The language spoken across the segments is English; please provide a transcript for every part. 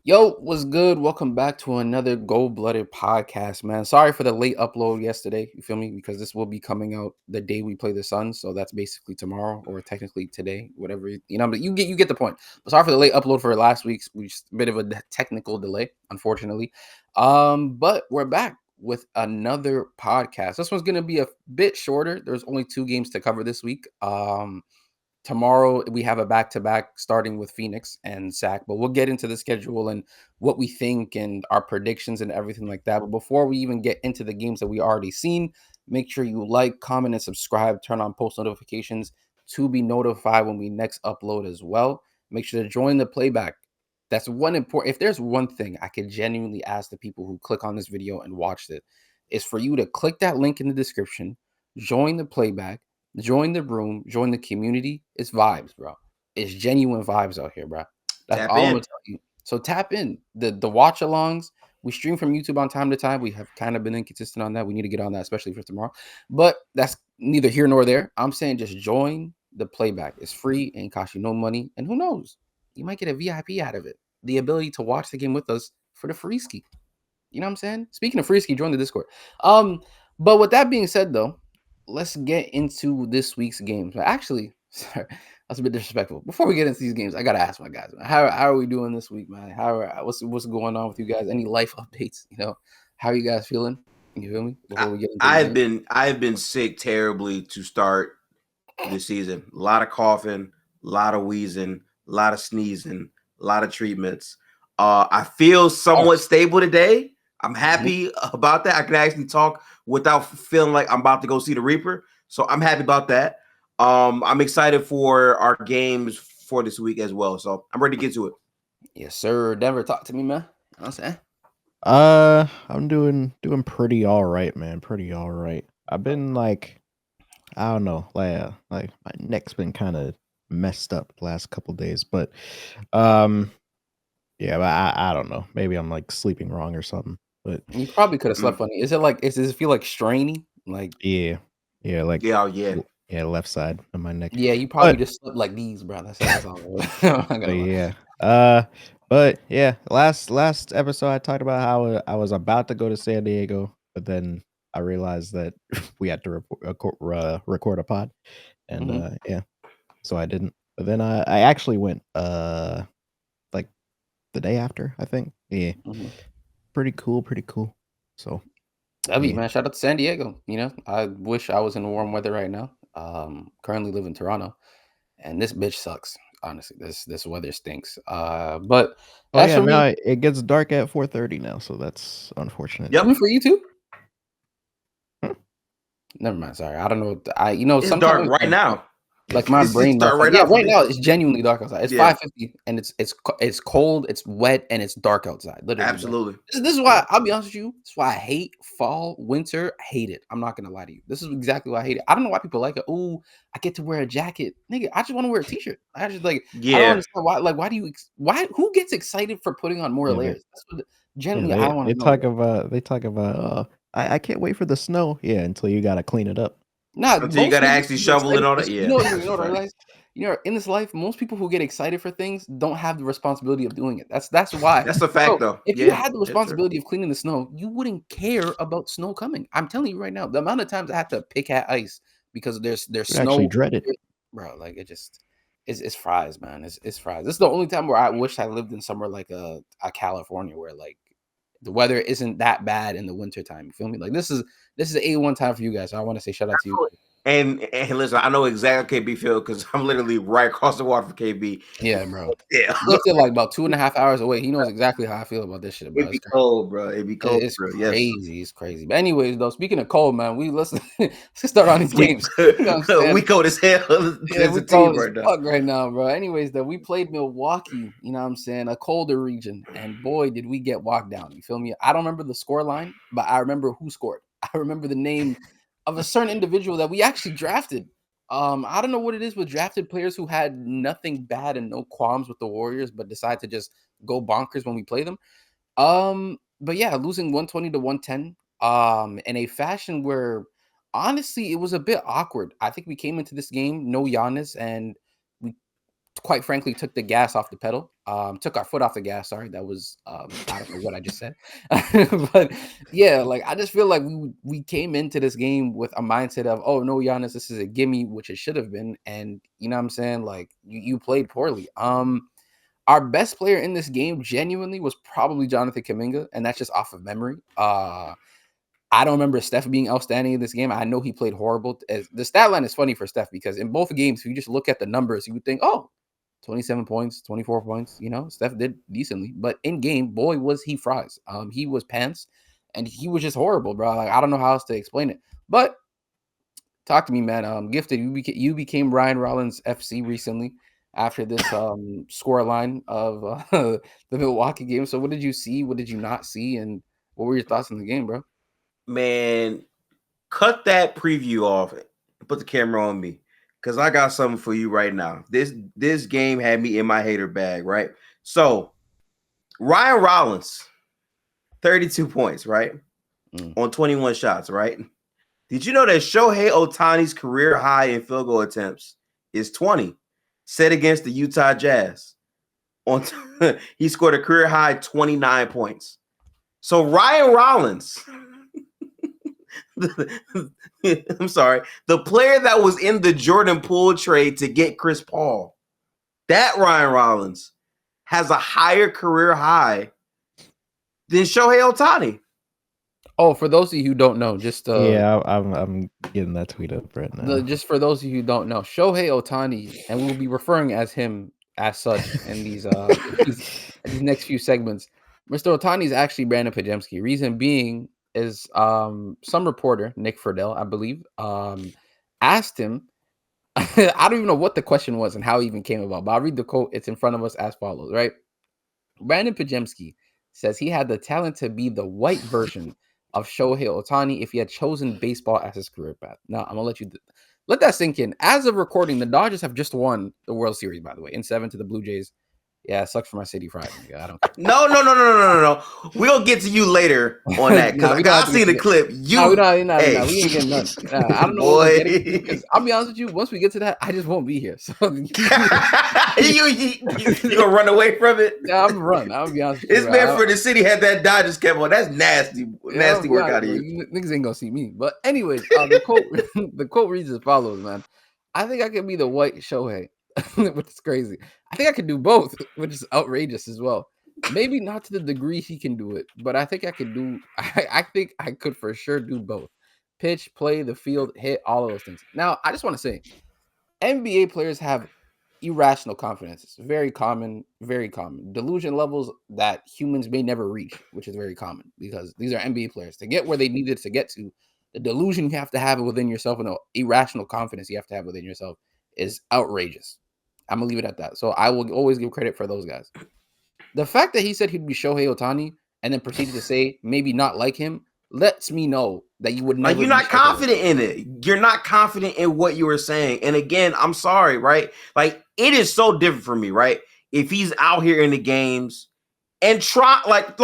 Yo, what's good? Welcome back to another Gold-Blooded podcast, man. Sorry for the late upload yesterday. You feel me? Because this will be coming out the day we play the Suns, so that's basically tomorrow or technically today, whatever But you get the point. But sorry for the late upload for last week's. We just a bit of a technical delay, unfortunately. But we're back with another podcast. This one's gonna be a bit shorter. There's only 2 games to cover this week. Tomorrow we have a back-to-back starting with Phoenix and Sac, but we'll get into the schedule and what we think and our predictions and everything like that. But before we even get into the games that we already seen, make sure you like, comment, and subscribe. Turn on post notifications to be notified when we next upload as well. Make sure to join the playback. That's one important. If there's one thing I could genuinely ask the people who click on this video and watch it, is for you to click that link in the description, join the playback. Join the room, join the community. It's vibes, bro. It's genuine vibes out here, bro. That's Tap all I'm in. gonna tell you. So tap in. The watch alongs. We stream from YouTube on time to time. We have kind of been inconsistent on that. We need to get on that, especially for tomorrow. But that's neither here nor there. I'm saying just join the playback. It's free and cost you no money. And who knows? You might get a VIP out of it. The ability to watch the game with us for the free ski. You know what I'm saying? Speaking of free ski, join the Discord. But with that being said, though, let's get into this week's games. Actually, sorry, that's a bit disrespectful. Before we get into these games, I gotta ask my guys, man, how are we doing this week, man? What's going on with you guys? Any life updates? How are you guys feeling? You feel me? Before we get into the I've game. been sick terribly to start this season. A lot of coughing, a lot of wheezing, a lot of sneezing, a lot of treatments. I feel somewhat stable today. I'm happy about that. I can actually talk without feeling like I'm about to go see the Reaper. So I'm happy about that. I'm excited for our games for this week as well. So I'm ready to get to it. Yes, sir. Denver, talk to me, man. You know what I'm saying? I'm doing pretty all right, man. Pretty all right. I've been I don't know, like my neck's been kind of messed up the last couple days, but um yeah, but I don't know. Maybe I'm like sleeping wrong or something. But You probably could have slept funny. Does it feel like strainy? Like yeah, like Yeah. left side of my neck. yeah, you probably just slept like these, bro. That's all. I'm not But gonna lie. yeah. But yeah, last episode I talked about how I was about to go to San Diego, but then I realized that we had to record a pod, and yeah, so I didn't. But then I actually went like the day after, I think. Yeah, pretty cool. So That'd be yeah. man. Shout out to San Diego. I wish I was in warm weather right now. Currently live in Toronto, and this bitch sucks. Honestly, this weather stinks. But Oh as yeah, for me, now it gets dark at 4:30 now, so that's unfortunate. Yep. for you too. Hmm. Never mind. Sorry, I don't know. It's dark Sometimes right now. like my It's brain dark melts. right Yeah, now for right me. now it's genuinely dark outside. It's Yeah. 5:50 and it's cold, it's wet, and it's dark outside. Literally, bro. Absolutely. This is why I'll be honest with you. This is why I hate fall, winter. I hate it. I'm not gonna lie to you. This is exactly why I hate it. I don't know why people like it. Oh, I get to wear a jacket, nigga. I just want to wear a t-shirt. I just I don't Yeah. understand why. Like, why do you? Why? Who gets excited for putting on more Yeah, layers? That's what Yeah, genuinely I want they to know. talk about I can't wait for the snow. Yeah, until you gotta clean it up. Nah, Until you most gotta niggas actually who get shovel it excited on for it. you Yeah. know, That's what I funny. realize? In this life, most people who get excited for things don't have the responsibility of doing it. That's why. That's a fact, Bro, though. if you Yeah, had the it's true. responsibility of cleaning the snow, you wouldn't care about snow coming. I'm telling you right now, the amount of times I had to pick at ice because there's You actually snow, dread it. bro. Like it's fries, man. It's fries. This is the only time where I wish I lived in somewhere like a California where like the weather isn't that bad in the winter time. You feel me? Like this is A1 time for you guys. So I want to say shout out to you. And listen, I know exactly how KB feel because I'm literally right across the water from KB. Yeah, bro. Yeah. He lives there like about 2.5 hours away. He knows exactly how I feel about this shit, bro. It'd be cold, bro. It'd be cold, It's bro. Yes. crazy. It's crazy. But anyways, though, speaking of cold, man, let's start on these games. You know what I'm saying? We cold as hell Yeah, as we a team cold as right now. fuck right now, bro. Anyways, though, we played Milwaukee, you know what I'm saying, a colder region, and boy, did we get walked down. You feel me? I don't remember the score line, but I remember who scored. I remember the name of a certain individual that we actually drafted. I don't know what it is with drafted players who had nothing bad and no qualms with the Warriors, but decide to just go bonkers when we play them. But yeah, losing 120 to 110, in a fashion where honestly it was a bit awkward. I think we came into this game no Giannis, and we quite frankly, took the gas off the pedal. Took our foot off the gas. Sorry, that was I don't know what I just said, but yeah, like I just feel like we came into this game with a mindset of, oh no, Giannis, this is a gimme, which it should have been, and you know what I'm saying, like you played poorly. Our best player in this game genuinely was probably Jonathan Kuminga, and that's just off of memory. I don't remember Steph being outstanding in this game. I know he played horrible. The stat line is funny for Steph because in both games, if you just look at the numbers, you would think, oh, 27 points, 24 points. You know, Steph did decently. But in game, boy, was he fries. He was pants, and he was just horrible, bro. Like, I don't know how else to explain it. But talk to me, man. Gifted, you became Ryan Rollins FC recently after this score line of the Milwaukee game. So what did you see? What did you not see? And what were your thoughts on the game, bro? Man, cut that preview off and put the camera on me because I got something for you right now. This game had me in my hater bag, right? So Ryan Rollins, 32 points, right? On 21 shots, right? Did you know that Shohei Ohtani's career high in field goal attempts is 20, set against the Utah Jazz? He scored a career high 29 points. So Ryan Rollins, I'm sorry, the player that was in the Jordan Poole trade to get Chris Paul, that Ryan Rollins has a higher career high than Shohei Ohtani. Oh, for those of you who don't know, just I'm getting that tweet up right now. Just for those of you who don't know, Shohei Ohtani, and we'll be referring as him as such in these these next few segments. Mr. Ohtani is actually Brandon Pajemski. Reason being is some reporter, Nick Friedel, I believe, asked him. I don't even know what the question was and how it even came about, but I'll read the quote. It's in front of us as follows, right? Brandon Pajemski says he had the talent to be the white version of Shohei Ohtani if he had chosen baseball as his career path. Now, I'm going to let that sink in. As of recording, the Dodgers have just won the World Series, by the way, in 7 to the Blue Jays. Yeah, it sucks for my city pride. I don't care. No. We'll get to you later on that because I seen the clip. We ain't getting none. I don't know because I'll be honest with you. Once we get to that, I just won't be here. So you gonna run away from it? Yeah, I'm gonna run. I'll be honest with you. This man for the city had that Dodgers cap on. That's nasty work out of you. Niggas ain't gonna see me. But anyways, the quote reads as follows, man. I think I can be the white Shohei. Which is crazy. I think I could do both, which is outrageous as well. Maybe not to the degree he can do it, but I think I could do. I think I could for sure do both: pitch, play the field, hit, all of those things. Now, I just want to say, NBA players have irrational confidence. It's very common, delusion levels that humans may never reach, which is very common because these are NBA players. To get where they needed to get to, the delusion you have to have within yourself and the irrational confidence you have to have within yourself is outrageous. I'm gonna leave it at that. So I will always give credit for those guys. The fact that he said he'd be Shohei Ohtani and then proceeded to say maybe not like him lets me know that you would never. Like you're not confident in it. You're not confident in what you were saying. And again, I'm sorry, right? Like it is so different for me, right? If he's out here in the games and try like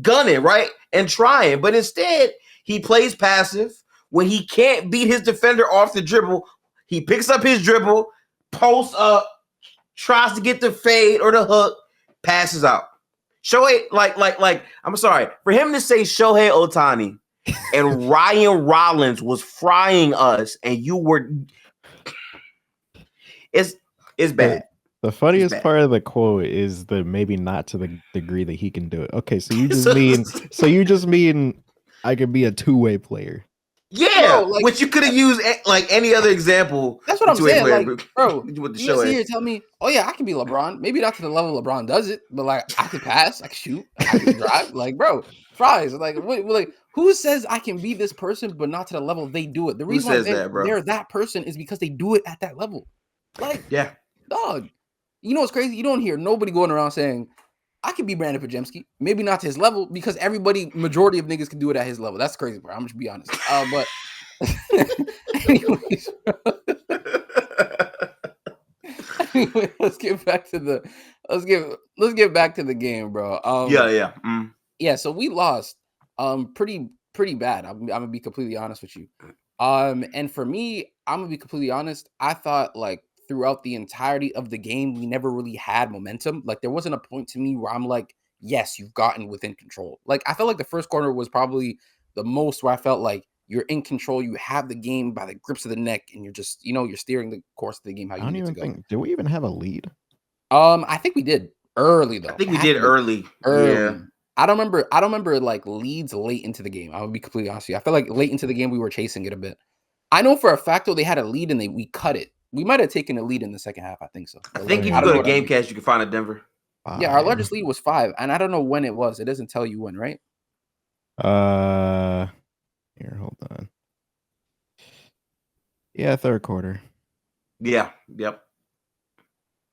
gunning, right? And trying, but instead he plays passive. When he can't beat his defender off the dribble, he picks up his dribble, posts up, tries to get the fade or the hook, passes out. Shohei, like, I'm sorry. For him to say Shohei Ohtani and Ryan Rollins was frying us and you were it's bad. The funniest part of the quote is the maybe not to the degree that he can do it. Okay, so you just mean I could be a two-way player. Yeah, bro, which you could have used like any other example. That's what I'm saying, like, bro. With the show here, tell me, oh yeah, I can be LeBron. Maybe not to the level LeBron does it, but like I can pass, I can shoot, I can drive. Like, bro, fries. Like, who says I can be this person, but not to the level they do it? The reason why they're that person is because they do it at that level. Like, yeah, dog. You know what's crazy? You don't hear nobody going around saying, I can be Brandon Pajemski, maybe not to his level, because majority of niggas can do it at his level. That's crazy, bro. I'm just be honest. But anyways, let's get back to the game, bro. Yeah. So we lost, pretty bad. I'm gonna be completely honest with you. And for me, I'm gonna be completely honest. I thought like throughout the entirety of the game, we never really had momentum. Like, there wasn't a point to me where I'm like, yes, you've gotten within control. Like, I felt like the first quarter was probably the most where I felt like you're in control. You have the game by the grips of the neck, and you're just, you're steering the course of the game how I you don't need it to even go. think. Did we even have a lead? I think we did early though. I think we did early. Early. Yeah. I don't remember like leads late into the game. I would be completely honest with you. I feel like late into the game we were chasing it a bit. I know for a fact though they had a lead and we cut it. We might have taken a lead in the second half. I think so. I think if I you don't go know to what I mean. Gamecast, you can find a Denver. Yeah, our largest lead was 5, and I don't know when it was. It doesn't tell you when, right? Here, hold on. Yeah, third quarter. Yeah. Yep.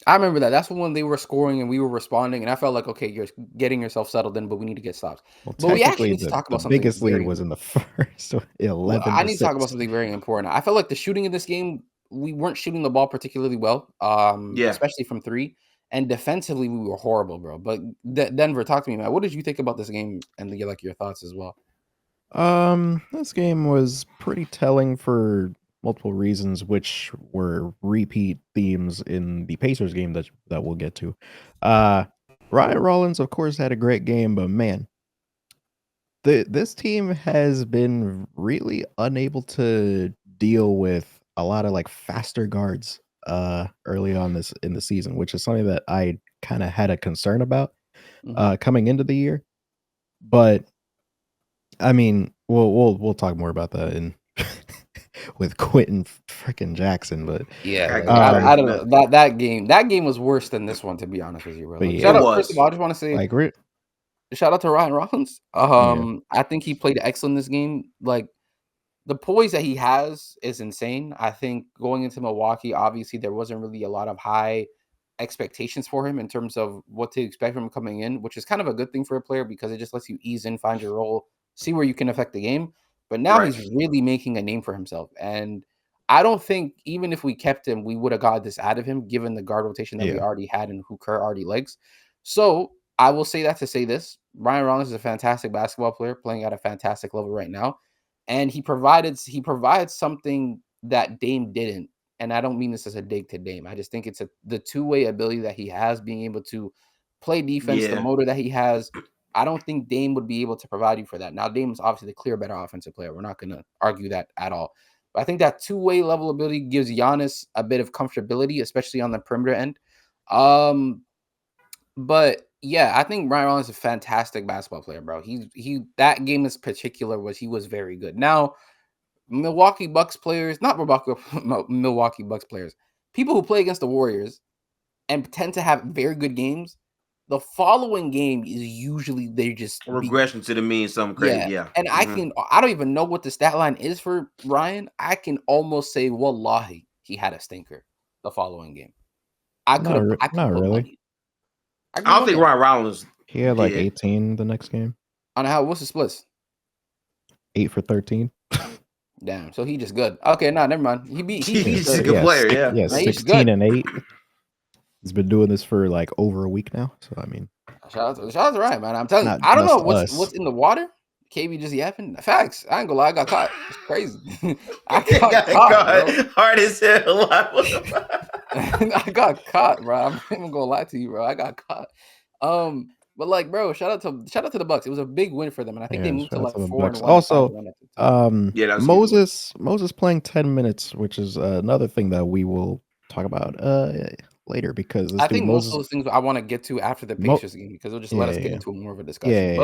I remember that. That's when they were scoring and we were responding, and I felt like, okay, you're getting yourself settled in, but we need to get stops. Well, but we actually need to talk about the something. biggest lead was in the first 11. I need to talk about something very important. I felt like the shooting in this game, we weren't shooting the ball particularly well, especially from 3. And defensively, we were horrible, bro. But Denver, talk to me, man. What did you think about this game and your thoughts as well? This game was pretty telling for multiple reasons, which were repeat themes in the Pacers game that we'll get to. Ryan Rollins, of course, had a great game, but man, this team has been really unable to deal with a lot of like faster guards early on in the season, which is something that I kind of had a concern about coming into the year. But I mean, we'll talk more about that in with Quentin freaking Jackson, but yeah, I don't know that game was worse than this one, to be honest with you, bro. Like, first of all, I just want to say, like, shout out to Ryan Rollins. I think he played excellent in this game. Like, the poise that he has is insane. I think going into Milwaukee, obviously there wasn't really a lot of high expectations for him in terms of what to expect from him coming in, which is kind of a good thing for a player because it just lets you ease in, find your role, see where you can affect the game. But now he's really making a name for himself. And I don't think even if we kept him, we would have got this out of him, given the guard rotation that we already had and who Kerr already likes. So I will say that to say this. Ryan Rollins is a fantastic basketball player playing at a fantastic level right now. And he provides something that Dame didn't. And I don't mean this as a dig to Dame. I just think it's the two-way ability that he has, being able to play defense, the motor that he has. I don't think Dame would be able to provide you for that. Now, Dame is obviously the clear better offensive player. We're not going to argue that at all. But I think that two-way level ability gives Giannis a bit of comfortability, especially on the perimeter end. But yeah, I think Ryan Rollins is a fantastic basketball player, bro. He that game in particular he was very good. Now, Milwaukee Bucks players, people who play against the Warriors and tend to have very good games, the following game is usually they just regression to the mean, something crazy. Yeah. And I don't even know what the stat line is for Ryan. I can almost say, wallahi, he had a stinker the following game. I could not really. I don't think Ryan Rollins. He had like 18 the next game. On what's the splits? 8 for 13. Damn, so he just good. Okay, never mind. He's a good player. Yeah, 16 and 8. He's been doing this for like over a week now. So I mean, shout out to Ryan, man. I'm telling you, I don't know what's in the water. KB just yapping. Facts. I ain't gonna lie, I got caught. It's crazy. I got caught. Hard as hell. I got caught, bro. I'm not even gonna lie to you, bro. I got caught. But like, bro, shout out to the Bucks. It was a big win for them, and I think they moved to like 4-1. Also, Moses playing 10 minutes, which is another thing that we will talk about later, because I think most of those things I want to get to after the Pacers game, because it'll just let us get into more of a discussion.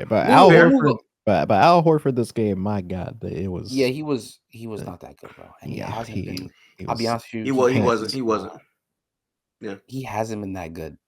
But Al Horford, this game, my God, it was. Yeah, he was not that good, bro. And I'll be honest with you, he wasn't. Yeah, he hasn't been that good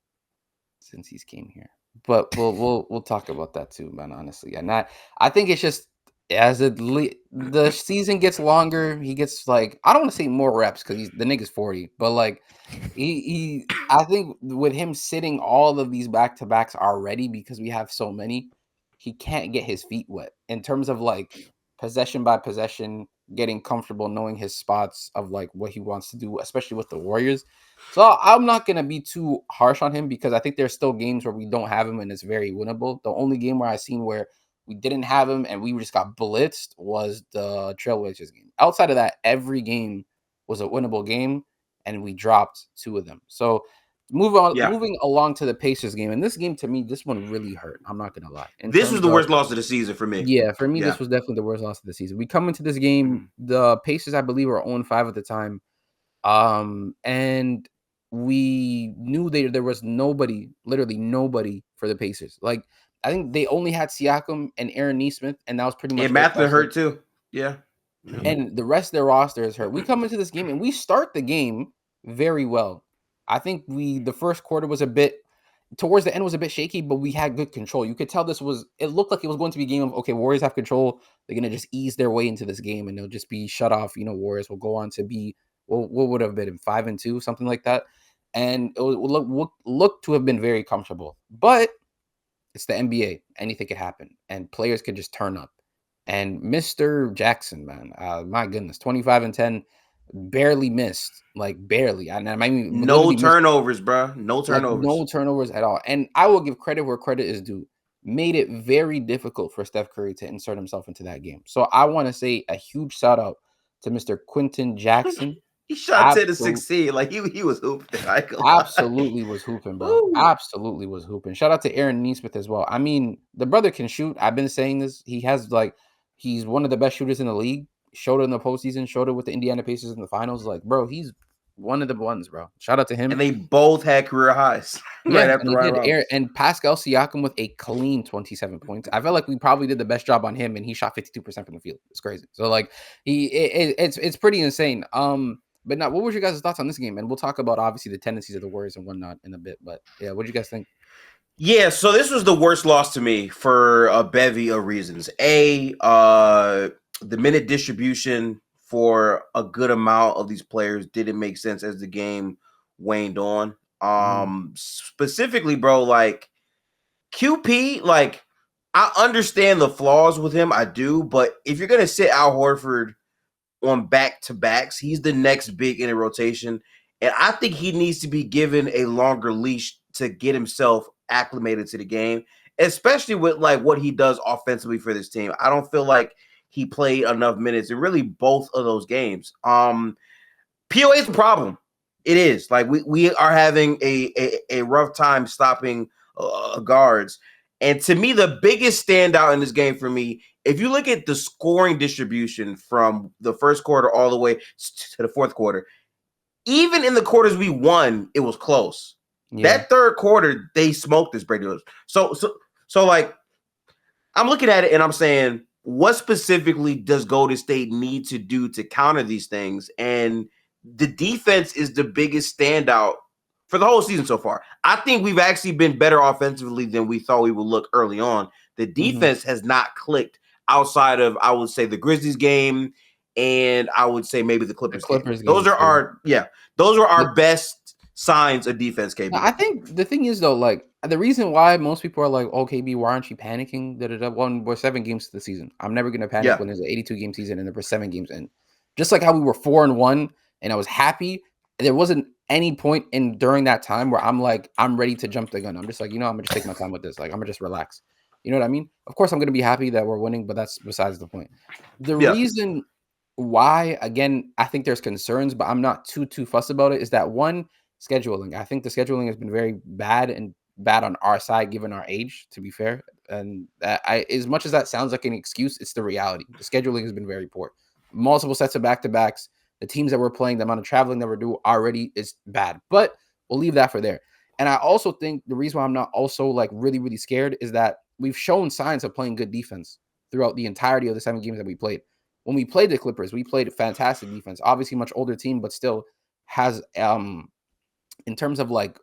since he's came here. But we'll talk about that too, man. Honestly, and I think it's just as the season gets longer, he gets like, I don't want to say more reps because the nigga's 40, but like I think with him sitting all of these back-to-backs already, because we have so many, he can't get his feet wet in terms of like possession by possession, getting comfortable, knowing his spots of like what he wants to do, especially with the Warriors. So I'm not going to be too harsh on him, because I think there's still games where we don't have him and it's very winnable. The only game where I seen where we didn't have him and we just got blitzed was the Trailblazers game. Outside of that, every game was a winnable game. and we dropped 2 of them. So moving along to the Pacers game, and this game to me, this one really hurt. I'm not gonna lie. This was the worst loss of the season for me. Yeah, for me, this was definitely the worst loss of the season. We come into this game, the Pacers, I believe, were 0-5 at the time. And we knew there was nobody, literally nobody for the Pacers. Like, I think they only had Siakam and Aaron Nesmith, and that was pretty much. And Matthew hurt too. Yeah. And the rest of their roster is hurt. We come into this game and we start the game very well. I think the first quarter was a bit, towards the end was a bit shaky, but we had good control. You could tell it looked like it was going to be a game of, okay, Warriors have control. They're going to just ease their way into this game and they'll just be shut off. Warriors will go on to be, what would have been 5-2, something like that. And it would look to have been very comfortable. But it's the NBA. Anything could happen. And players could just turn up. And Mr. Jackson, man, my goodness, 25-10, barely missed, like barely. I mean, no turnovers, bro. No turnovers. Like, no turnovers at all. And I will give credit where credit is due. Made it very difficult for Steph Curry to insert himself into that game. So I want to say a huge shout out to Mr. Quentin Jackson. He shot 10 to 16. Like he was hooping. Absolutely was hooping, bro. Ooh. Absolutely was hooping. Shout out to Aaron Nesmith as well. I mean, the brother can shoot. I've been saying this. He's one of the best shooters in the league. Showed it in the postseason. Showed it with the Indiana Pacers in the finals. Like, bro, he's one of the ones, bro. Shout out to him. And they both had career highs. Right after Ryan. And Pascal Siakam with a clean 27 points. I felt like we probably did the best job on him, and he shot 52% from the field. It's crazy. So like, it's pretty insane. But now, what was your guys' thoughts on this game? And we'll talk about obviously the tendencies of the Warriors and whatnot in a bit. But yeah, what did you guys think? Yeah, so this was the worst loss to me for a bevy of reasons. The minute distribution for a good amount of these players didn't make sense as the game waned on. Specifically, bro, like QP, like I understand the flaws with him, I do, but if you're gonna sit Al Horford on back-to-backs, he's the next big in a rotation, and I think he needs to be given a longer leash to get himself acclimated to the game, especially with like what he does offensively for this team. I don't feel like he played enough minutes in really both of those games. POA is a problem. It is. Like we are having a rough time stopping guards. And to me, the biggest standout in this game for me, if you look at the scoring distribution from the first quarter all the way to the fourth quarter, even in the quarters we won, it was close. Yeah. That third quarter, they smoked this Brady. So like, I'm looking at it and I'm saying, what specifically does Golden State need to do to counter these things? And the defense is the biggest standout for the whole season so far. I think we've actually been better offensively than we thought we would look early on. The defense has not clicked outside of, I would say, the Grizzlies game, and I would say maybe the Clippers game. Those are our best signs of defense, KB. I think the thing is, though, like, the reason why most people are like, oh, KB, why aren't you panicking? We're 7 games to the season. I'm never going to panic when there's an 82-game season and there were 7 games in. Just like how we were 4-1 and I was happy. There wasn't any point during that time where I'm like, I'm ready to jump the gun. I'm just like, I'm going to just take my time with this. Like, I'm going to just relax. You know what I mean? Of course, I'm going to be happy that we're winning, but that's besides the point. The reason why, again, I think there's concerns, but I'm not too fussed about it, is that one, scheduling. I think the scheduling has been very bad on our side, given our age, to be fair. And as much as that sounds like an excuse, it's the reality. The scheduling has been very poor. Multiple sets of back-to-backs. The teams that we're playing, the amount of traveling that we're doing already is bad. But we'll leave that for there. And I also think the reason why I'm not also like really, really scared is that we've shown signs of playing good defense throughout the entirety of the 7 games that we played. When we played the Clippers, we played fantastic defense. Obviously, much older team, but still has in terms of like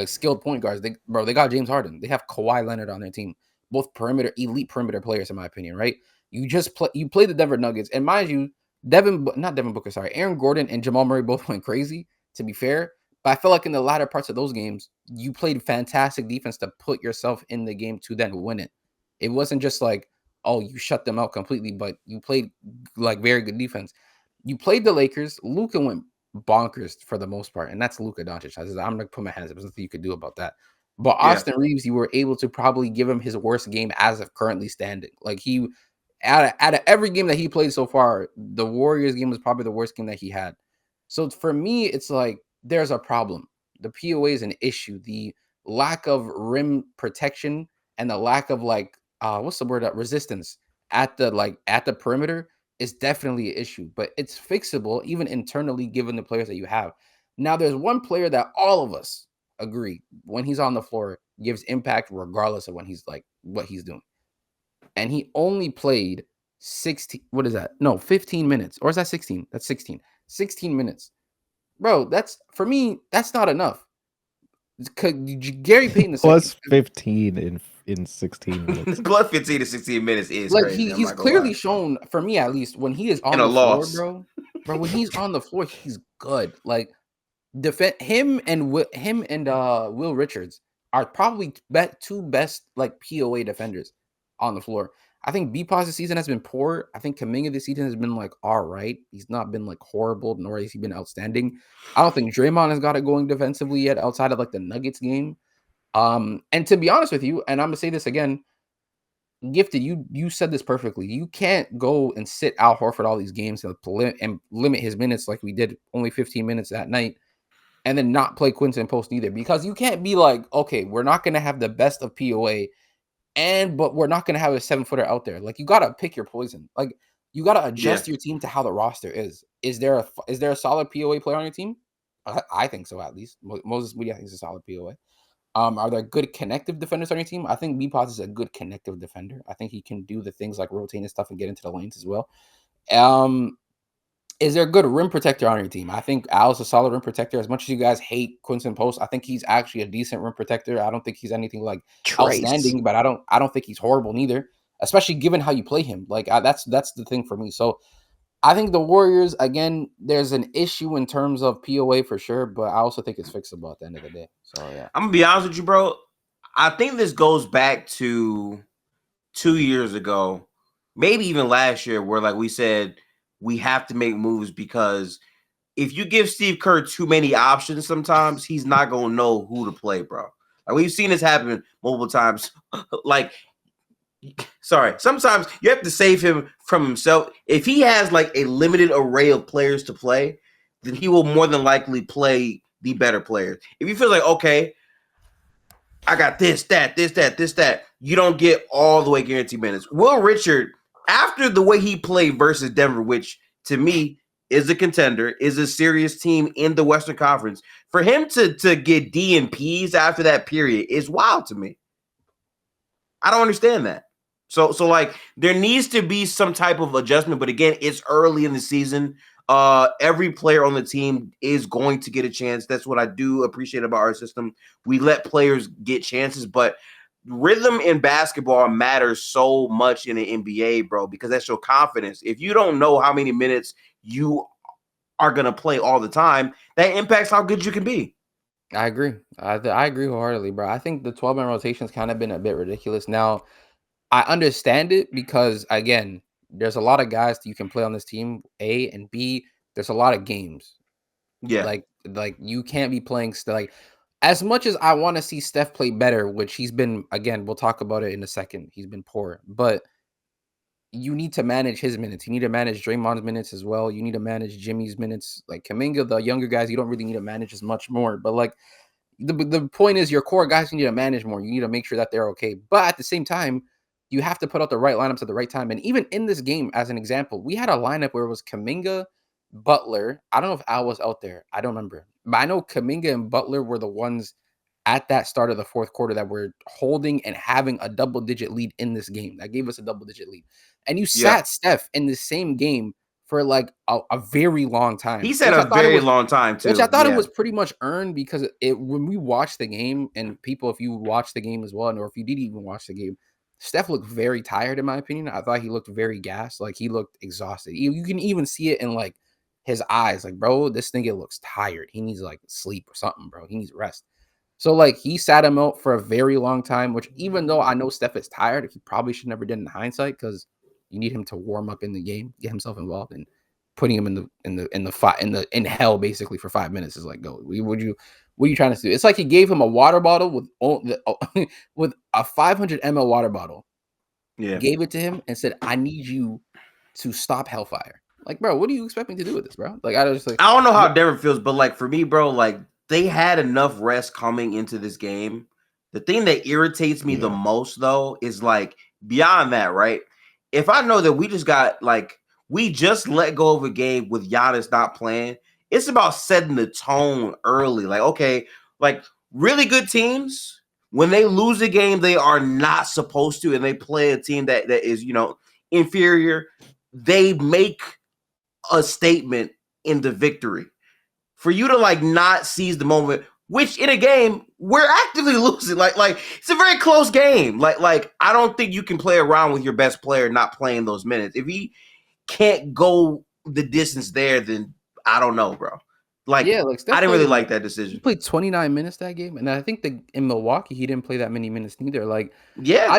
skilled point guards, they got James Harden. They have Kawhi Leonard on their team. Both elite perimeter players, in my opinion, right? You play the Denver Nuggets, and mind you, Aaron Gordon and Jamal Murray both went crazy, to be fair. But I feel like in the latter parts of those games, you played fantastic defense to put yourself in the game to then win it. It wasn't just like, oh, you shut them out completely, but you played like very good defense. You played the Lakers. Luka went bonkers for the most part, and that's Luka Doncic. I'm gonna put my hands up. There's nothing you could do about that. But Austin Reeves, you were able to probably give him his worst game as of currently standing. Like he, out of every game that he played so far, the Warriors game was probably the worst game that he had. So for me, it's like there's a problem. The POA is an issue. The lack of rim protection and the lack of what's the word? Resistance at the perimeter is definitely an issue, but it's fixable even internally given the players that you have. Now, there's one player that all of us agree when he's on the floor gives impact regardless of when he's what he's doing. And he only played 16. What is that? No, 15 minutes. Or is that 16? That's 16. 16 minutes. Bro, for me, that's not enough. Gary Payton plus 15 in 16 minutes. Plus 15 to 16 minutes is like crazy. He's clearly shown, for me at least, when he is on the floor, bro. When he's on the floor, he's good. Like defend him and Will Richards are probably two best POA defenders on the floor. I think Bpodz this season has been poor. I think Kuminga this season has been all right. He's not been horrible, nor has he been outstanding. I don't think Draymond has got it going defensively yet outside of the Nuggets game. And to be honest with you, and I'm gonna say this again, Gifted, you said this perfectly. You can't go and sit Al Horford all these games and limit his minutes like we did, only 15 minutes that night, and then not play Quinton Post either, because you can't be okay, we're not gonna have the best of POA. But we're not going to have a 7-footer out there. You got to pick your poison. You got to adjust your team to how the roster is. Is there a solid POA player on your team? I think so, at least. Moses Moody, I think, is a solid POA. Are there good connective defenders on your team? I think Bpodz is a good connective defender. I think he can do the things like rotate and stuff and get into the lanes as well. Is there a good rim protector on your team? I think Al's a solid rim protector. As much as you guys hate Quinton Post, I think he's actually a decent rim protector. I don't think he's anything outstanding, but I don't think he's horrible neither, especially given how you play him. That's the thing for me. So I think the Warriors, again, there's an issue in terms of POA for sure, but I also think it's fixable at the end of the day. So yeah. I'm gonna be honest with you, bro. I think this goes back to 2 years ago, maybe even last year, where we said we have to make moves, because if you give Steve Kerr too many options, sometimes he's not going to know who to play, bro. We've seen this happen multiple times. Sometimes you have to save him from himself. If he has a limited array of players to play, then he will more than likely play the better players. If you feel okay, I got this, that, you don't get all the way guaranteed minutes. Will Richard, after the way he played versus Denver, which to me is a contender, is a serious team in the Western Conference, for him to get D and P's after that period is wild to me. I don't understand that. So there needs to be some type of adjustment, but again, it's early in the season. Every player on the team is going to get a chance. That's what I do appreciate about our system. We let players get chances, but rhythm in basketball matters so much in the NBA, bro, because that's your confidence. If you don't know how many minutes you are going to play all the time, that impacts how good you can be. I agree. I agree wholeheartedly, bro. I think the 12-man rotation's kind of been a bit ridiculous. Now, I understand it because, again, there's a lot of guys that you can play on this team, A, and B, there's a lot of games. Yeah. You can't be playing as much as I want to see Steph play better, which he's been, again, we'll talk about it in a second. He's been poor, but you need to manage his minutes. You need to manage Draymond's minutes as well. You need to manage Jimmy's minutes. Kuminga, the younger guys, you don't really need to manage as much more. But the point is, your core guys you need to manage more. You need to make sure that they're okay. But at the same time, you have to put out the right lineups at the right time. And even in this game, as an example, we had a lineup where it was Kuminga, Butler. I don't know if Al was out there. I don't remember. But I know Kuminga and Butler were the ones at that start of the fourth quarter that were holding and having a double-digit lead in this game. That gave us a double-digit lead. And you sat Steph in the same game for a very long time. He said a very long time, too. Which I thought it was pretty much earned, because when we watched the game, and people, if you watched the game as well, or if you did even watch the game, Steph looked very tired, in my opinion. I thought he looked very gassed. He looked exhausted. You can even see it in his eyes. Bro, this nigga looks tired. He needs sleep or something, bro. He needs rest. So he sat him out for a very long time, which, even though I know Steph is tired, he probably should never did in hindsight, because you need him to warm up in the game, get himself involved, and putting him in hell basically for 5 minutes is go. What are you trying to do? It's he gave him a water bottle with a 500 ml water bottle. Yeah, gave it to him and said, "I need you to stop Hellfire." Like, bro, what do you expect me to do with this, bro? Like, I just like I don't know how Denver feels, but like for me, bro, like they had enough rest coming into this game. The thing that irritates me the most, though, is like beyond that, right? If I know that we just let go of a game with Giannis not playing, it's about setting the tone early. Like, okay, like really good teams, when they lose a game they are not supposed to, and they play a team that is, inferior, they make a statement in the victory. For you to like not seize the moment, which in a game we're actively losing, like it's a very close game. Like I don't think you can play around with your best player not playing those minutes. If he can't go the distance there, then I don't know, bro. Like, yeah, like Steph I didn't really played, like that he decision. played 29 minutes that game, and I think that in Milwaukee he didn't play that many minutes neither. Like, Yeah,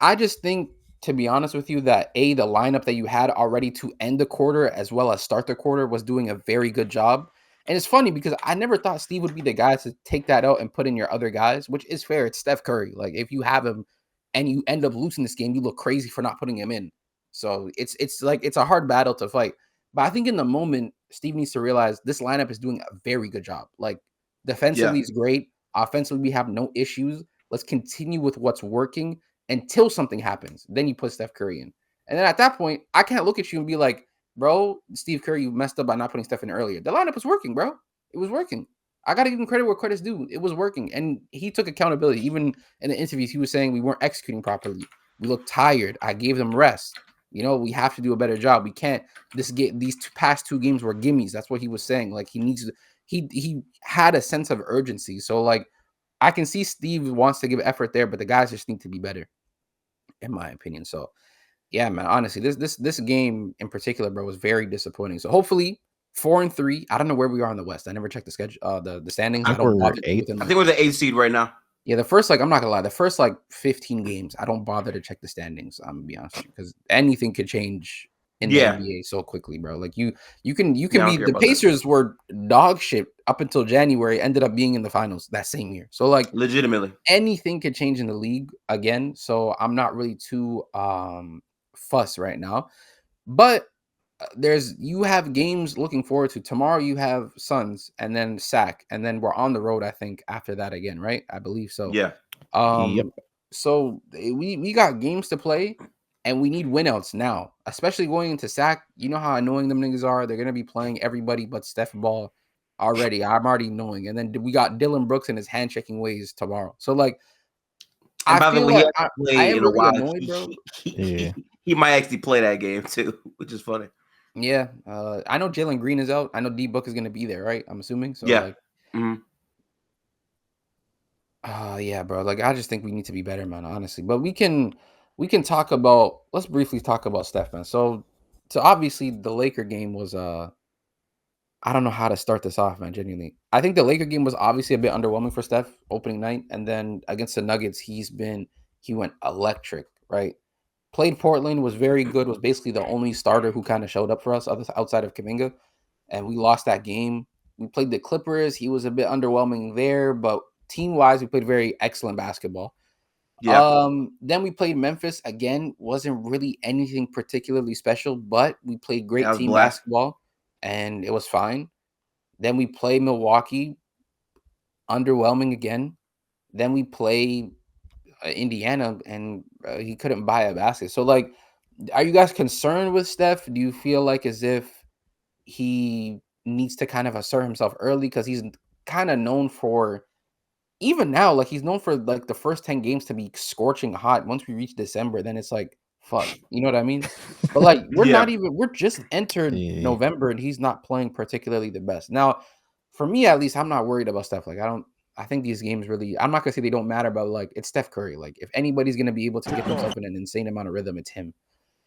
I just think, to be honest with you, that the lineup that you had already to end the quarter as well as start the quarter was doing a very good job. And it's funny because I never thought Steve would be the guy to take that out and put in your other guys, which is fair. It's Steph Curry. Like, if you have him and you end up losing this game, you look crazy for not putting him in. So it's like it's a hard battle to fight. But I think in the moment, Steve needs to realize this lineup is doing a very good job. Like, defensively is great. Offensively, we have no issues. Let's continue with what's working until something happens. Then you put Steph Curry in. And then at that point, I can't look at you and be like, bro, Steve Curry, you messed up by not putting Steph in earlier. The lineup was working, bro. It was working. I got to give him credit where credit's due. It was working. And he took accountability. Even in the interviews, he was saying we weren't executing properly. We looked tired. I gave them rest. We have to do a better job. We can't these past 2 games were gimmies. That's what he was saying. Like, he needs to, he had a sense of urgency. So like, I can see Steve wants to give effort there, but the guys just need to be better, in my opinion. So yeah, man, honestly, this game in particular, bro, was very disappointing. So hopefully 4-3. I don't know where we are in the West. I never checked the schedule, the standings. I don't bother to within, I think we're the 8th seed right now. Yeah, the first, I'm not gonna lie, the first 15 games, I don't bother to check the standings. I'm gonna be honest with you, because anything could change in the NBA so quickly, bro. Like you can be the Pacers were dog shit up until January, ended up being in the finals that same year. So like legitimately anything could change in the league again. So I'm not really too fuss right now. But you have games looking forward to. Tomorrow you have Suns and then SAC, and then we're on the road, I think, after that again, right? I believe so. Yeah. Yep. So we got games to play, and we need winouts now, especially going into SAC. You know how annoying them niggas are. They're gonna be playing everybody but Steph Ball already. I'm already knowing. And then we got Dylan Brooks and his handshaking ways tomorrow. So like, and I feel like I am really while, annoyed, bro. He might actually play that game too, which is funny. Yeah, I know Jalen Green is out. I know D Book is gonna be there, right? I'm assuming. So yeah. Like, yeah, bro. Like, I just think we need to be better, man. Honestly, but we can talk about. Let's briefly talk about Steph, man. So obviously the Laker game was I don't know how to start this off, man. Genuinely, I think the Laker game was obviously a bit underwhelming for Steph opening night, and then against the Nuggets, he went electric, right? Played Portland, was very good, was basically the only starter who kind of showed up for us outside of Kuminga, and we lost that game. We played the Clippers. He was a bit underwhelming there, but team-wise, we played very excellent basketball. Yeah. Then we played Memphis. Again, wasn't really anything particularly special, but we played great team basketball, and it was fine. Then we play Milwaukee, underwhelming again. Then we play Indiana, and he couldn't buy a basket. So like, are you guys concerned with Steph? Do you feel like as if he needs to kind of assert himself early, because he's kind of known for, even now, like he's known for like the first 10 games to be scorching hot. Once we reach December, then it's like, fuck, you know what I mean? But like, we're just entered November, and he's not playing particularly the best. Now, for me at least, I'm not worried about Steph. Like, I think these games really, I'm not gonna say they don't matter, but like, it's Steph Curry. Like, if anybody's gonna be able to get himself in an insane amount of rhythm, it's him.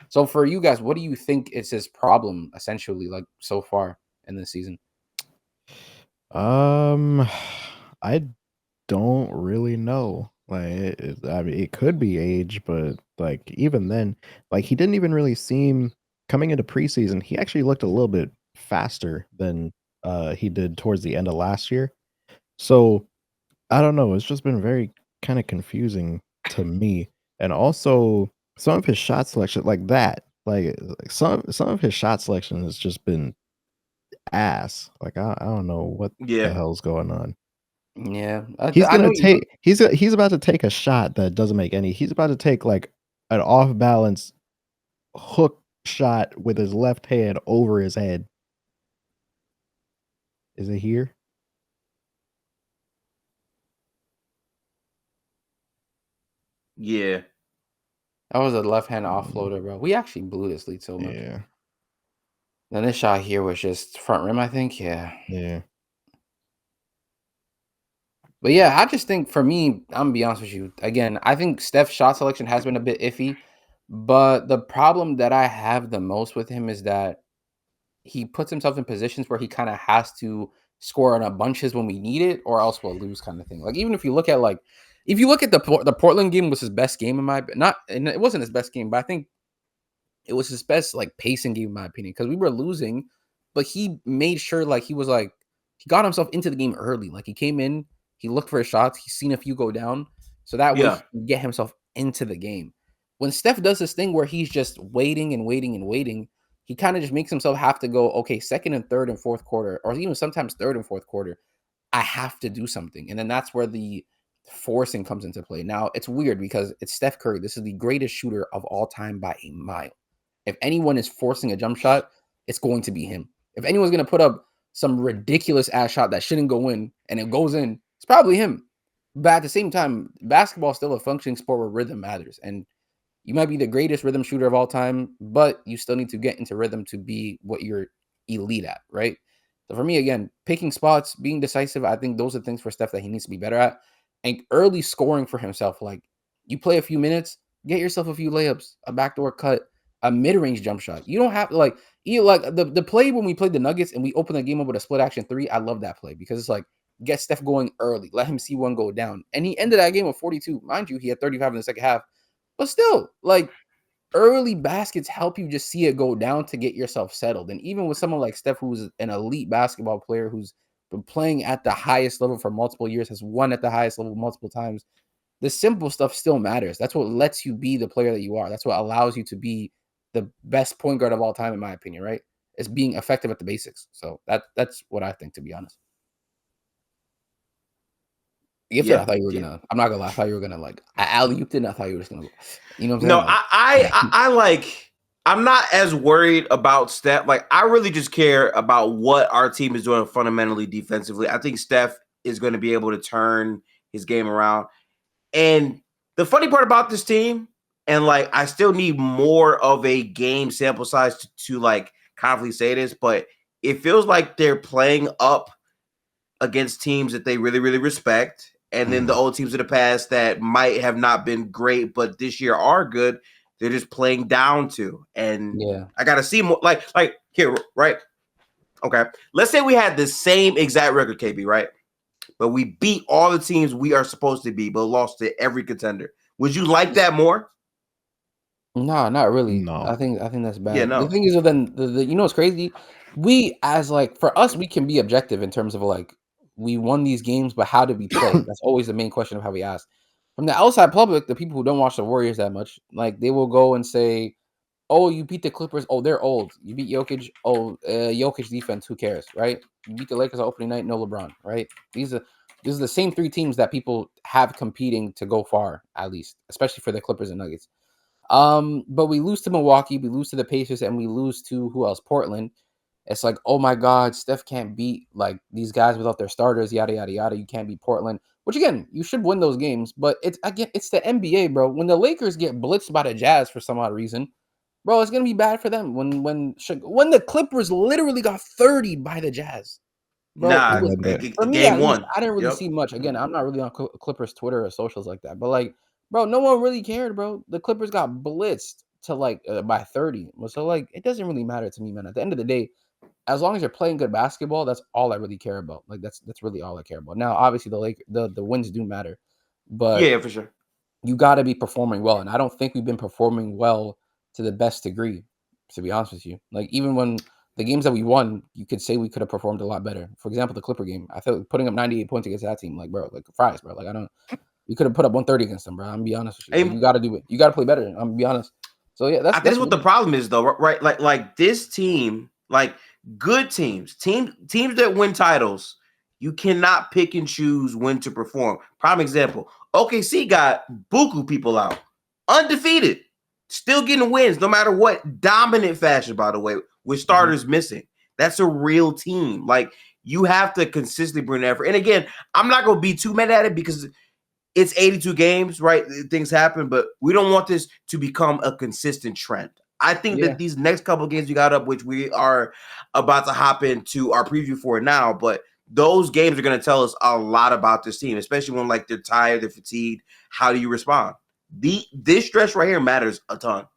So for you guys, what do you think is his problem essentially, like, so far in this season? I don't really know. Like, I mean, it could be age, but like even then, like he didn't even really seem, coming into preseason. He actually looked a little bit faster than he did towards the end of last year. So I don't know. It's just been very kind of confusing to me, and also some of his shot selection, like that. Like some of his shot selection has just been ass. Like I don't know what the hell's going on. Yeah, He's I know gonna take. He's about to take a shot that doesn't make any. He's about to take like an off balance hook shot with his left hand over his head. Is it here? Yeah. That was a left hand offloader, bro. We actually blew this lead so much. Yeah. Then this shot here was just front rim, I think. Yeah. Yeah. But yeah, I just think for me, I'm gonna be honest with you. Again, I think Steph's shot selection has been a bit iffy. But the problem that I have the most with him is that he puts himself in positions where he kind of has to score on a bunches when we need it, or else we'll lose, kind of thing. Like even if you look at the Portland game was his best game in my and it wasn't his best game, but I think it was his best like pacing game in my opinion because we were losing, but he made sure he got himself into the game early. Like he came in, he looked for his shots, he's seen a few go down, so that way he can get himself into the game. When Steph does this thing where he's just waiting and waiting and waiting, he kind of just makes himself have to go, okay, second and third and fourth quarter, or even sometimes third and fourth quarter, I have to do something. And then that's where the forcing comes into play. Now, it's weird because it's Steph Curry. This is the greatest shooter of all time by a mile. If anyone is forcing a jump shot, it's going to be him. If anyone's going to put up some ridiculous ass shot that shouldn't go in and it goes in, it's probably him. But at the same time, basketball is still a functioning sport where rhythm matters. And you might be the greatest rhythm shooter of all time, but you still need to get into rhythm to be what you're elite at, right? So for me, again, picking spots, being decisive, I think those are things for Steph that he needs to be better at. And early scoring for himself. Like you play a few minutes, get yourself a few layups, a backdoor cut, a mid-range jump shot. You don't have to the play when we played the Nuggets and we opened the game up with a split action 3. I love that play because it's like get Steph going early, let him see one go down. And he ended that game with 42. Mind you, he had 35 in the second half. But still, like early baskets help you just see it go down to get yourself settled. And even with someone like Steph, who's an elite basketball player, who's been playing at the highest level for multiple years, has won at the highest level multiple times, the simple stuff still matters. That's what lets you be the player that you are. That's what allows you to be the best point guard of all time, in my opinion, right? It's being effective at the basics. So that's what I think, to be honest. I thought you were gonna. I'm not gonna lie. I thought you were gonna I alley-ooped it. I thought you were just gonna. You know what I'm saying? No, I'm not as worried about Steph. Like I really just care about what our team is doing fundamentally defensively. I think Steph is going to be able to turn his game around. And the funny part about this team, and I still need more of a game sample size to confidently say this, but it feels like they're playing up against teams that they really, really respect. And then the old teams of the past that might have not been great, but this year are good, they're just playing down to. And I got to see more like here, right? Okay. Let's say we had the same exact record, KB, right? But we beat all the teams we are supposed to beat, but lost to every contender. Would you like that more? No, not really. No. I think that's bad. Yeah, no. The thing is, then you know what's crazy? We for us, we can be objective in terms of we won these games, but how did we play? That's always the main question of how we ask. From the outside public, the people who don't watch the Warriors that much, they will go and say, "Oh, you beat the Clippers. Oh, they're old. You beat Jokic. Oh, Jokic defense. Who cares, right? You beat the Lakers on opening night. No LeBron, right? These are the same 3 teams that people have competing to go far, at least, especially for the Clippers and Nuggets. But we lose to Milwaukee, we lose to the Pacers, and we lose to who else? Portland. It's like, oh my God, Steph can't beat these guys without their starters, yada yada yada. You can't beat Portland, which again, you should win those games. But it's the NBA, bro. When the Lakers get blitzed by the Jazz for some odd reason, bro, it's gonna be bad for them. When the Clippers literally got 30 by the Jazz. Bro, for me, game one. I didn't really see much. Again, I'm not really on Clippers Twitter or socials like that, but bro, no one really cared, bro. The Clippers got blitzed to by 30. So it doesn't really matter to me, man. At the end of the day, as long as you're playing good basketball, that's all I really care about. That's really all I care about. Now, obviously the wins do matter, but yeah, for sure. You got to be performing well, and I don't think we've been performing well to the best degree, to be honest with you. Even when the games that we won, you could say we could have performed a lot better. For example, the Clipper game, I felt putting up 98 points against that team, fries, bro. We could have put up 130 against them, bro. I'm gonna be honest with you. You got to do it. You got to play better. I'm gonna be honest. So yeah, that's this is what the problem is, though, right? Like this team, like good teams that win titles, you cannot pick and choose when to perform. Prime example: OKC got buku people out, undefeated, still getting wins no matter what, dominant fashion, by the way, with starters missing. That's a real team. Like, you have to consistently bring effort. And again, I'm not gonna be too mad at it because it's 82 games, right? Things happen, but we don't want this to become a consistent trend. I think that these next couple of games we got up, which we are about to hop into our preview for now, but those games are going to tell us a lot about this team, especially when like they're tired, they're fatigued. How do you respond? This stretch right here matters a ton.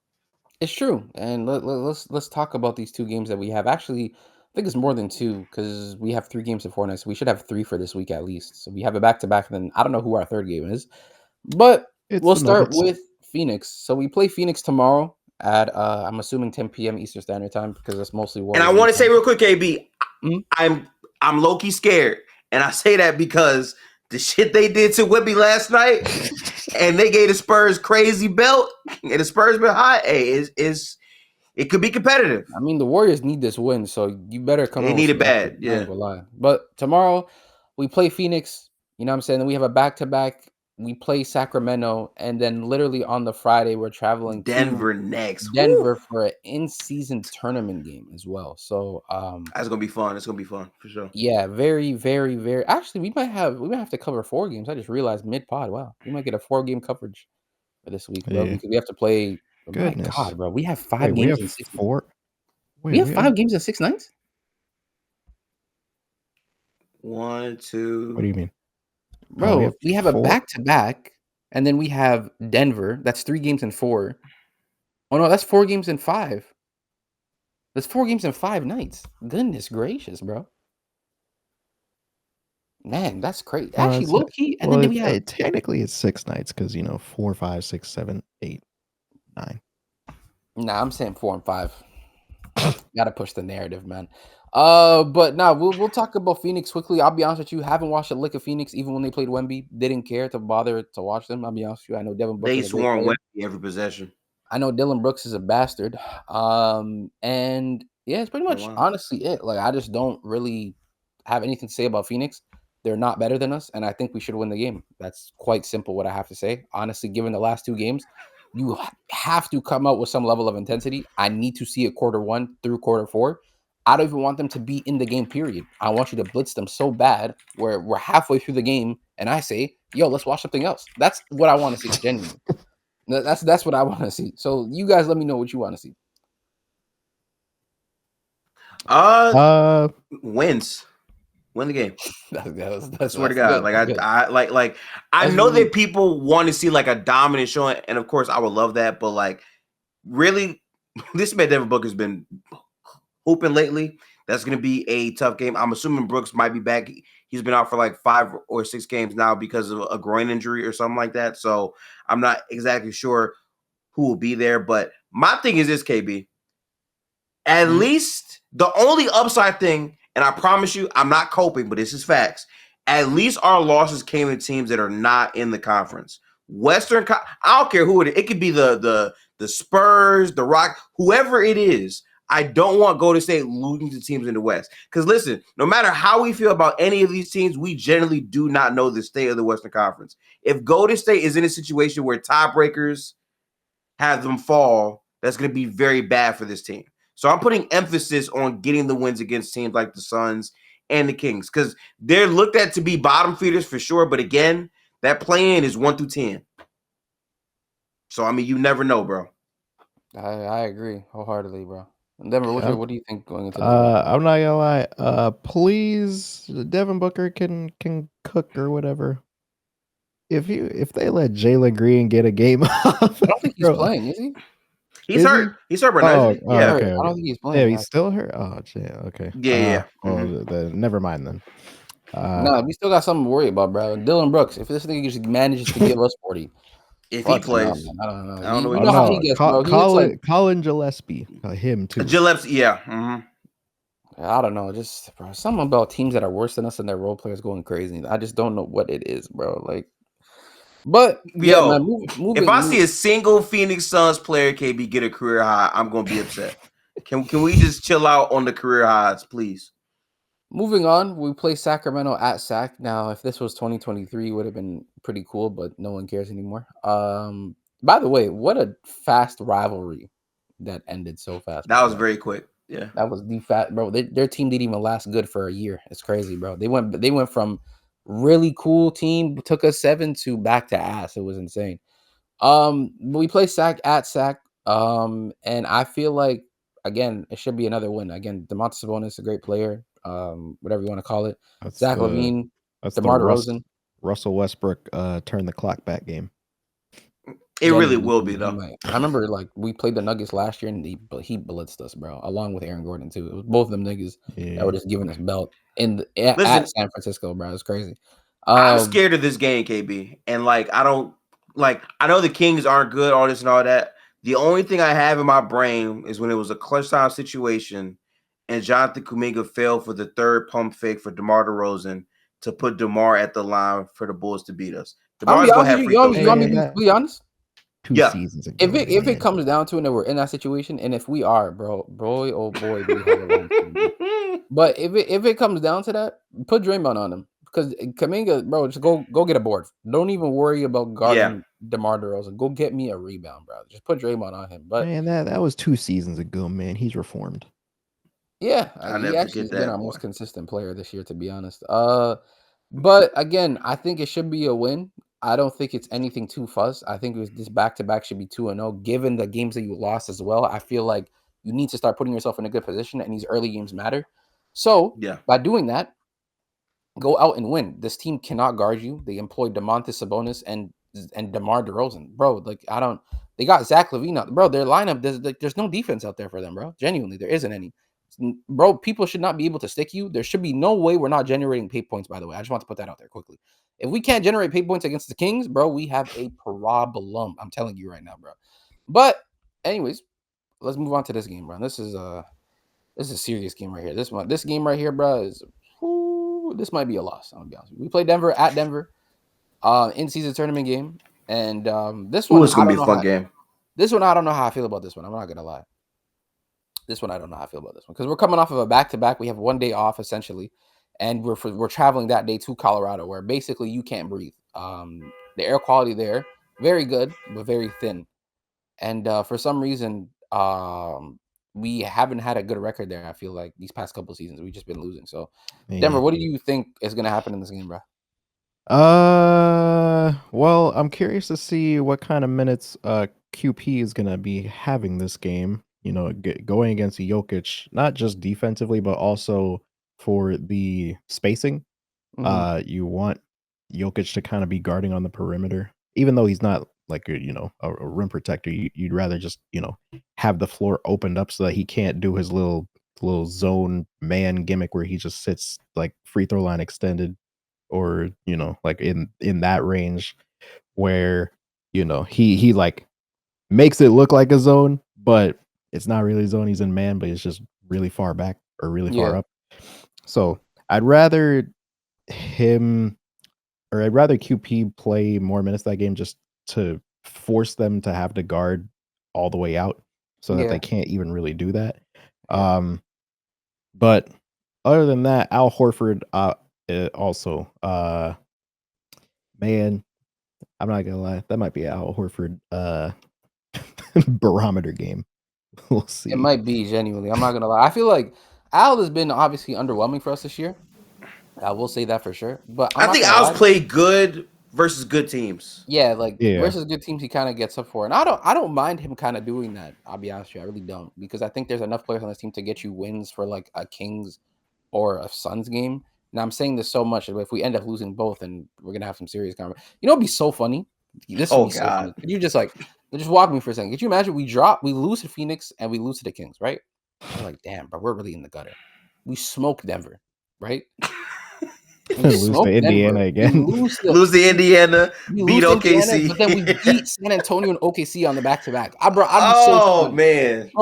It's true, and let's talk about these 2 games that we have. Actually, I think it's more than 2 because we have 3 games before next. We should have 3 for this week at least. So we have a back-to-back, and then I don't know who our 3rd game is, but we'll start with Phoenix. So we play Phoenix tomorrow at I'm assuming 10 p.m. Eastern Standard Time because that's mostly Warriors. And I want to say real quick, KB, I'm low-key scared, and I say that because the shit they did to Wemby last night, and they gave the Spurs crazy belt, and the Spurs been hot. Hey, it could be competitive. I mean, the Warriors need this win, so you better come. They need it bad, yeah. But tomorrow we play Phoenix. You know what I'm saying? Then we have a back-to-back. We play Sacramento, and then literally on the Friday we're traveling Denver to next. Denver for an in-season tournament game as well. So that's gonna be fun. It's gonna be fun for sure. Yeah, very, very, very. Actually, we might have to cover 4 games. I just realized mid-pod. Wow, we might get a 4-game coverage for this week, bro. Because we have to play. Goodness. My God, bro, we have 5 games in 6 4. We have 5 games in 6 nights. 1, 2. What do you mean? Bro, we have a back-to-back, and then we have Denver. That's 3 games in 4. Oh, no, that's 4 games in 5. That's 4 games in 5 nights. Goodness gracious, bro. Man, that's crazy. Actually, low-key, and then we have... Technically, it's 6 nights because, 4, 5, 6, 7, 8, 9. Nah, I'm saying 4 and 5. Gotta push the narrative, man. But now we'll talk about Phoenix quickly. I'll be honest with you, haven't watched a lick of Phoenix even when they played Wemby. Didn't care to bother to watch them. I'll be honest with you. I know Devin Booker. They swarm Wemby every possession. I know Dylan Brooks is a bastard. And yeah, it's pretty much honestly it. Like, I just don't really have anything to say about Phoenix. They're not better than us, and I think we should win the game. That's quite simple what I have to say. Honestly, given the last 2 games, you have to come out with some level of intensity. I need to see it quarter 1 through quarter 4. I don't even want them to be in the game, period. I want you to blitz them so bad where we're halfway through the game and I say, yo, let's watch something else. That's what I want to see, genuinely. That's what I want to see. So you guys let me know what you want to see. Wins. Win the game. That's swear to God. Good. I know that people want to see like a dominant showing, and of course I would love that, but like really, this man Devin Booker's been hooping lately. That's going to be a tough game. I'm assuming Brooks might be back. He's been out for like 5 or 6 games now because of a groin injury or something like that. So I'm not exactly sure who will be there. But my thing is this, KB. At least the only upside thing, and I promise you, I'm not coping, but this is facts. At least our losses came to teams that are not in the conference. I don't care who it is. It could be the Spurs, the Rock, whoever it is. I don't want Golden State losing to teams in the West. Because listen, no matter how we feel about any of these teams, we generally do not know the state of the Western Conference. If Golden State is in a situation where tiebreakers have them fall, that's going to be very bad for this team. So I'm putting emphasis on getting the wins against teams like the Suns and the Kings. Because they're looked at to be bottom feeders for sure. But again, that play-in is 1 through 10. So, I mean, you never know, bro. I agree wholeheartely, bro. Denver, what do you think going into I'm not gonna lie. Please, Devin Booker can cook or whatever. If they let Jalen Green get a game off, I don't think he's playing, is he? He's hurt. He's hurt right now. Yeah, okay. I don't think he's playing. Yeah, he's still hurt. Oh, yeah. Okay. Yeah. Never mind then. No, we still got something to worry about, bro. Dylan Brooks, if this nigga just manages to give us 40. If he plays, I don't know. I don't know. You know how he gets, bro. Colin Gillespie, him too. Gillespie, yeah. Mm-hmm. I don't know. Just bro, something about teams that are worse than us and their role players going crazy. I just don't know what it is, bro. Like, But yeah, man, Yo, if I see a single Phoenix Suns player, KB, get a career high, I'm gonna be upset. Can we just chill out on the career highs, please? Moving on, we play Sacramento at Sac. Now, if this was 2023, it would have been pretty cool, but no one cares anymore. By the way, what a fast rivalry that ended so fast. That was very quick. Yeah, that was the fat, bro. Their team didn't even last good for a year. It's crazy, bro. They went from really cool team, took us 7 to back to ass. It was insane. We play Sac at Sac. And I feel like again, it should be another win. Again, Domantas Sabonis, a great player. Whatever you want to call it. Zach LaVine, DeMar DeRozan. Russell Westbrook turn the clock back game. It really will be though. I remember like we played the Nuggets last year and he blitzed us, bro, along with Aaron Gordon too. It was both of them niggas that were just giving us belt at San Francisco, bro. It's crazy. I'm scared of this game, KB, and like I know the Kings aren't good, all this and all that. The only thing I have in my brain is when it was a clutch time situation and Jonathan Kuminga failed for the third pump fake for DeMar DeRozan to put DeMar at the line for the Bulls to beat us. DeMar's gonna have free throws. You want me to be honest? 2 seasons ago. If it comes down to it and we're in that situation, and if we are, boy, oh boy, do we have a long team. But if it comes down to that, put Draymond on him. Because Kuminga, bro, just go get a board. Don't even worry about guarding DeMar DeRozan. Go get me a rebound, bro. Just put Draymond on him. But man, that was 2 seasons ago, man. He's reformed. Yeah, he actually has been our most consistent player this year, to be honest. But again, I think it should be a win. I don't think it's anything too fuss. I think this back-to-back should be 2-0. Given the games that you lost as well, I feel like you need to start putting yourself in a good position, and these early games matter. So by doing that, go out and win. This team cannot guard you. They employed Domantas Sabonis and DeMar DeRozan, bro. Like they got Zach LaVine out, bro. Their lineup, there's no defense out there for them, bro. Genuinely, there isn't any. Bro, people should not be able to stick you. There should be no way we're not generating pay points, by the way. I just want to put that out there quickly. If we can't generate pay points against the Kings, bro, we have a problem. I'm telling you right now, bro. But anyways, let's move on to this game, bro. This is a serious game right here. This game right here, bro, this might be a loss. I'll be honest with you. We play Denver at Denver, in-season tournament game. And this one is going to be a fun game. This one, I don't know how I feel about this one. I'm not going to lie. This one, I don't know how I feel about this one because we're coming off of a back-to-back. We have 1 day off essentially, and we're traveling that day to Colorado, where basically you can't breathe. The air quality there very good, but very thin, and for some reason, we haven't had a good record there. I feel like these past couple seasons we've just been losing. So, Denver, what do you think is going to happen in this game, bro? Well, I'm curious to see what kind of minutes QP is going to be having this game. You know, going against Jokic, not just defensively, but also for the spacing. Mm-hmm. You want Jokic to kind of be guarding on the perimeter, even though he's not like a rim protector. You'd rather just have the floor opened up so that he can't do his little zone man gimmick where he just sits like free throw line extended, or like in that range where he like makes it look like a zone, but it's not really zone. He's in man, but it's just really far back or really far up. So I'd rather QP play more minutes that game just to force them to have to guard all the way out so that they can't even really do that. But other than that, Al Horford also, man, I'm not gonna lie, that might be Al Horford barometer game. We'll see. It might be, genuinely. I'm not gonna lie. I feel like Al has been obviously underwhelming for us this year. I will say that for sure. But I think Al's played good versus good teams. Yeah, versus good teams, he kind of gets up for. And I don't mind him kind of doing that. I'll be honest with you, I really don't, because I think there's enough players on this team to get you wins for like a Kings or a Suns game. Now I'm saying this so much, but if we end up losing both, and we're gonna have some serious conversation. It'd be so funny. This would be so funny. Could you just walk me for a second? Could you imagine we lose to Phoenix and we lose to the Kings, right? I'm like, damn, bro, we're really in the gutter. We smoke Denver, right? Lose to Indiana again. Lose to Indiana. Beat OKC. But then we beat San Antonio and OKC on the back-to-back. Bro,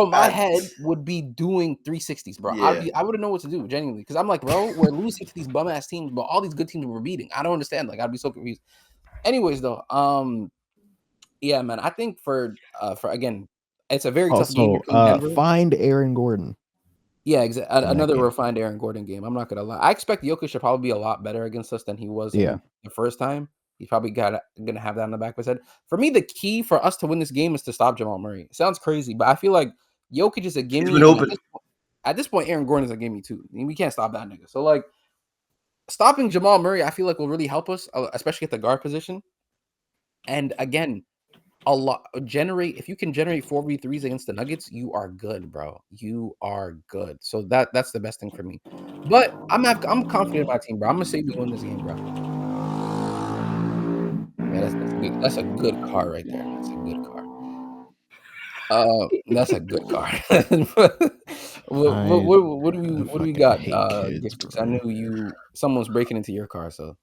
my head would be doing 360s, bro. Yeah. I wouldn't know what to do, genuinely, because I'm like, bro, we're losing to these bum-ass teams, but all these good teams we're beating. I don't understand. Like, I'd be so confused. Anyways, though, yeah, man, I think for again, it's a very tough game Also, between Denver. find Aaron Gordon. Yeah, that another game. refined Aaron Gordon game. I'm not gonna lie. I expect Jokic should probably be a lot better against us than he was Yeah. in the first time. He's probably gonna have that in the back of his head. For me, the key for us to win this game is to stop Jamal Murray. It sounds crazy, but I feel like Jokic is a gimme. been And open. at this point, Aaron Gordon is a gimme too. I mean, we can't stop that nigga. So like, stopping Jamal Murray, I feel like will really help us, especially at the guard position. And again, if you can generate 4v3s against the Nuggets, you are good, bro. You are good. So that's the best thing for me. But I'm confident in my team, bro. I'm gonna say we win this game, bro. Yeah, that's a good car right there. That's a good car. That's a good car. What do we got? Kids, Gifted? bro. I knew someone's breaking into your car, so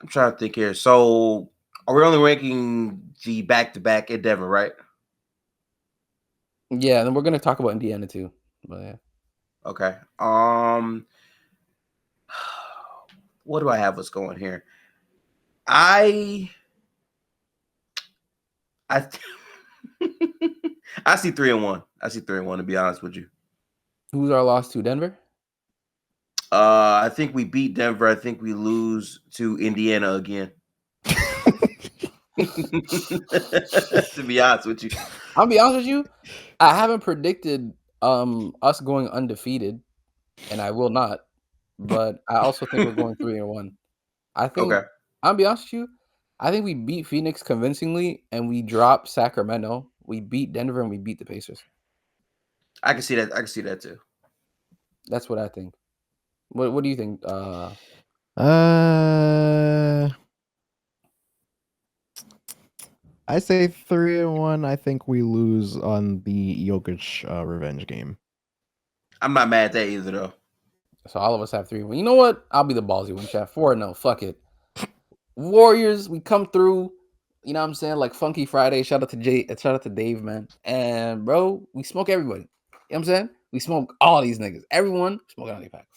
I'm trying to think here. So are we only ranking the back-to-back in Denver, right? yeah, and then we're gonna talk about Indiana too. But yeah. Okay. What do I have us going here? I I see 3-1. I see 3-1, to be honest with you. Who's our loss to? Denver? I think we beat Denver. I think we lose to Indiana again. To be honest with you. I'll be honest with you. I haven't predicted us going undefeated, and I will not. But I also think we're going 3-1. I think Okay. I'll be honest with you. I think we beat Phoenix convincingly, and we dropped Sacramento. We beat Denver, and we beat the Pacers. I can see that. I can see that too. That's what I think. What do you think? I say 3-1. I think we lose on the Jokic revenge game. I'm not mad at that either, though. So all of us have 3-1. You know what? I'll be the ballsy one, chat. 4-0. Fuck it. Warriors, we come through. You know what I'm saying? Like Funky Friday. Shout out to shout out to Dave, man. And bro, we smoke everybody. You know what I'm saying? We smoke all these niggas. Everyone smoking on the pack.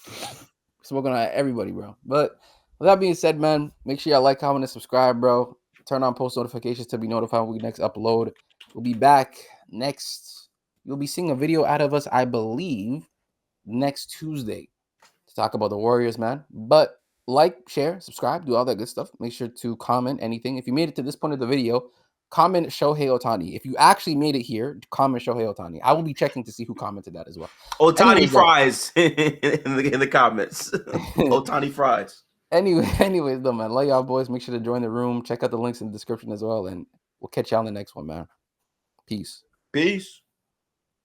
Smoking on everybody, bro. But with that being said, man, make sure y'all like, comment, and subscribe, bro. Turn on post notifications to be notified when we next upload. We'll be back next. You'll be seeing a video out of us, I believe, next Tuesday to talk about the Warriors, man. But like, share, subscribe, do all that good stuff. Make sure to comment anything. If you made it to this point of the video, comment Shohei Ohtani. If you actually made it here, comment Shohei Ohtani. I will be checking to see who commented that as well. Ohtani fries in the comments. Ohtani fries. Anyways, though, man, love y'all boys. Make sure to join the room. Check out the links in the description as well. And we'll catch y'all on the next one, man. Peace. Peace.